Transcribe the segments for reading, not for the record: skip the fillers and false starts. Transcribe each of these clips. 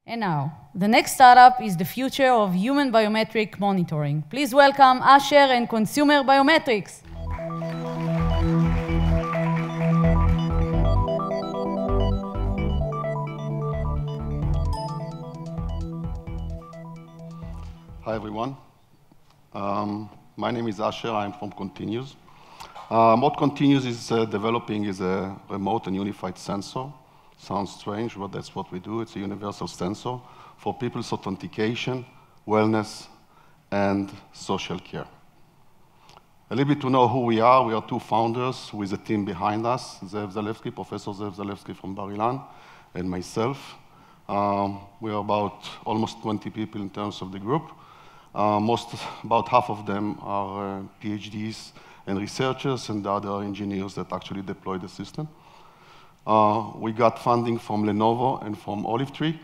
And now, the next startup is the future of human biometric monitoring. Please welcome Asher and Consumer Biometrics. Hi, everyone. My name is Asher. I'm from Continuous. What Continuous is developing is a remote and unified sensor. Sounds strange, but that's what we do. It's a universal sensor for people's authentication, wellness, and social care. A little bit to know who we are two founders with a team behind us, Zev Zalewski, Professor Zev Zalewski from Bar-Ilan, and myself. We are about almost 20 people in terms of the group. About half of them are PhDs and researchers, and the other are engineers that actually deploy the system. We got funding from Lenovo and from Olive Tree.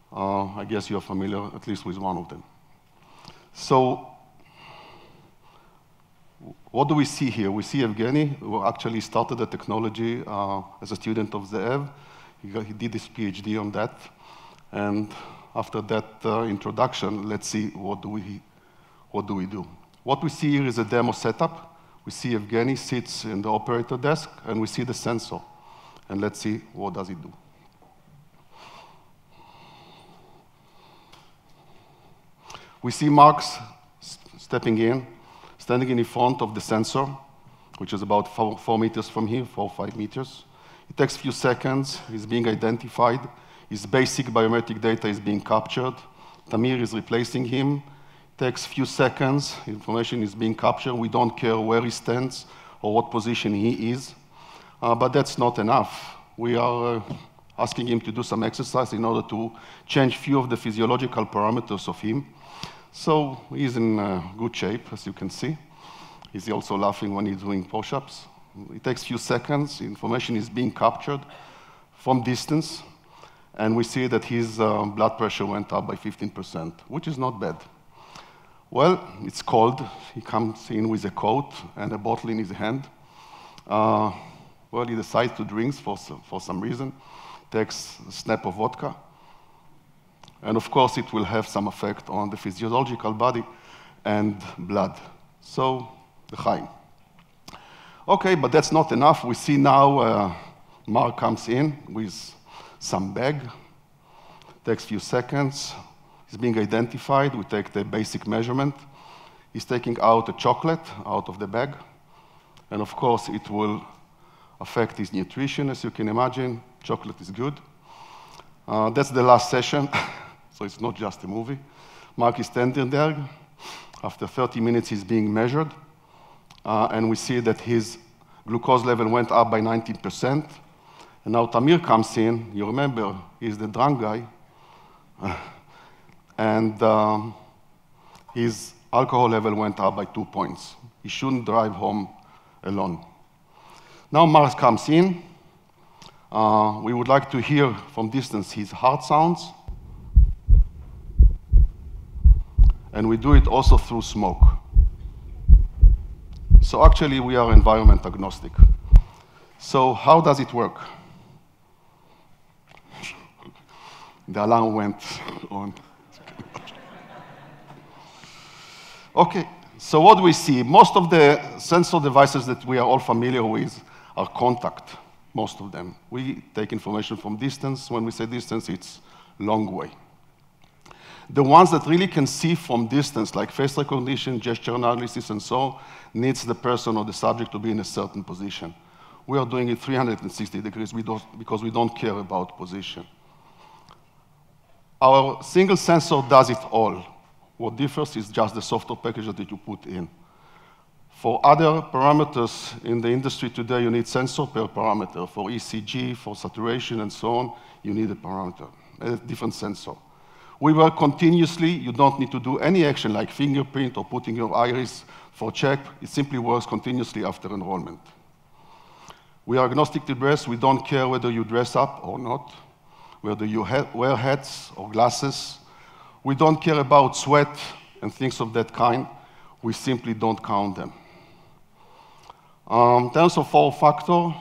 I guess you're familiar at least with one of them. So what do we see here? We see Evgeny, who actually started the technology as a student of Zeev. He did his PhD on that. And after that introduction, let's see what do we do. What we see here is a demo setup. We see Evgeny sits in the operator desk, and we see the sensor. And let's see what does it do. We see Mark stepping in, standing in front of the sensor, which is about 4 meters from here, 4 or 5 meters. It takes a few seconds. He's being identified. His basic biometric data is being captured. Tamir is replacing him. It takes a few seconds. Information is being captured. We don't care where he stands or what position he is. But that's not enough. We are asking him to do some exercise in order to change a few of the physiological parameters of him. So he's in good shape, as you can see. He's also laughing when he's doing push-ups. It takes a few seconds. Information is being captured from distance. And we see that his blood pressure went up by 15%, which is not bad. Well, it's cold. He comes in with a coat and a bottle in his hand. Well, he decides to drink for some reason, takes a snap of vodka. And of course, it will have some effect on the physiological body and blood. So, l'chaim. Okay, but that's not enough. We see now Mark comes in with some bag. Takes a few seconds. He's being identified. We take the basic measurement. He's taking out a chocolate out of the bag. And of course, it will affect his nutrition, as you can imagine. Chocolate is good. That's the last session, so it's not just a movie. Mark is standing there. After 30 minutes, he's being measured. And we see that his glucose level went up by 19%. And now Tamir comes in. You remember, he's the drunk guy. And his alcohol level went up by 2 points. He shouldn't drive home alone. Now Mark comes in. We would like to hear from distance his heart sounds. And we do it also through smoke. So actually, we are environment agnostic. So how does it work? The alarm went on. Okay, so what do we see? Most of the sensor devices that we are all familiar with are contact, most of them. We take information from distance. When we say distance, it's long way. The ones that really can see from distance, like face recognition, gesture analysis, and so on, needs the person or the subject to be in a certain position. We are doing it 360 degrees because we don't care about position. Our single sensor does it all. What differs is just the software package that you put in. For other parameters in the industry today, you need sensor per parameter. For ECG, for saturation, and so on, you need a parameter, a different sensor. We work continuously. You don't need to do any action like fingerprint or putting your iris for check. It simply works continuously after enrollment. We are agnostic to dress. We don't care whether you dress up or not, whether you wear hats or glasses. We don't care about sweat and things of that kind. We simply don't count them. In terms of form factor,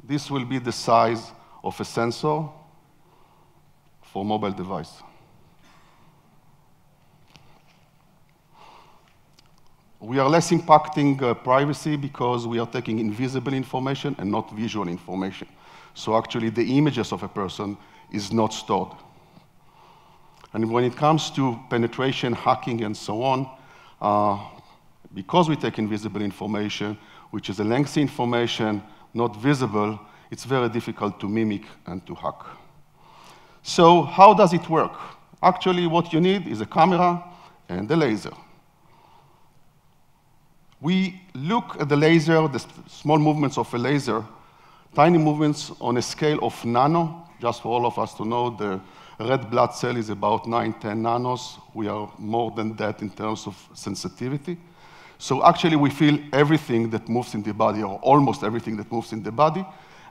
this will be the size of a sensor. for mobile device. We are less impacting privacy because we are taking invisible information and not visual information. So actually, the images of a person is not stored. And when it comes to penetration, hacking, and so on, because we take invisible information, which is a lengthy information, not visible, it's very difficult to mimic and to hack. So how does it work? Actually, what you need is a camera and a laser. We look at the laser, the small movements of a laser, tiny movements on a scale of nano. Just for all of us to know, the red blood cell is about 9, 10 nanos. We are more than that in terms of sensitivity. So actually, we feel everything that moves in the body, or almost everything that moves in the body.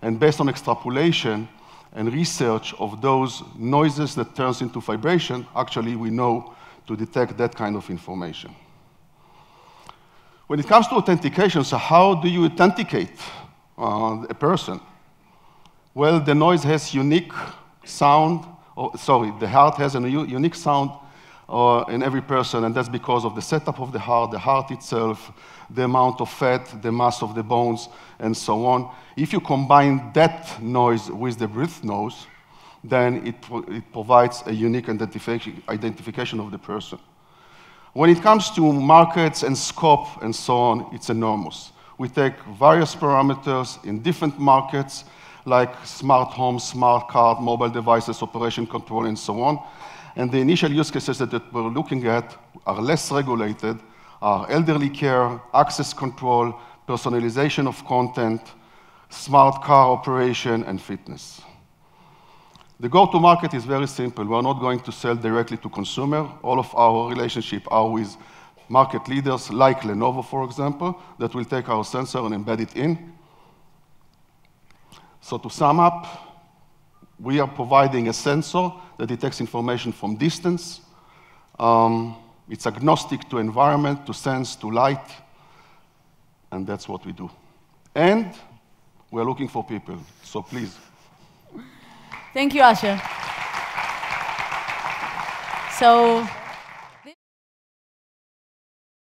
And based on extrapolation and research of those noises that turns into vibration, actually, we know to detect that kind of information. When it comes to authentication, so how do you authenticate a person? Well, the noise has unique sound, the heart has a unique sound in every person, and that's because of the setup of the heart itself, the amount of fat, the mass of the bones, and so on. If you combine that noise with the breath noise, then it provides a unique identification of the person. When it comes to markets and scope and so on, it's enormous. We take various parameters in different markets, like smart home, smart card, mobile devices, operation control, and so on. And the initial use cases that we're looking at are less regulated, are elderly care, access control, personalization of content, smart car operation, and fitness. The go-to-market is very simple. We're not going to sell directly to consumer. All of our relationships are with market leaders like Lenovo, for example, that will take our sensor and embed it in. So to sum up, we are providing a sensor that detects information from distance. It's agnostic to environment, to sense, to light, and that's what we do. And we're looking for people, so please. Thank you, Asher. So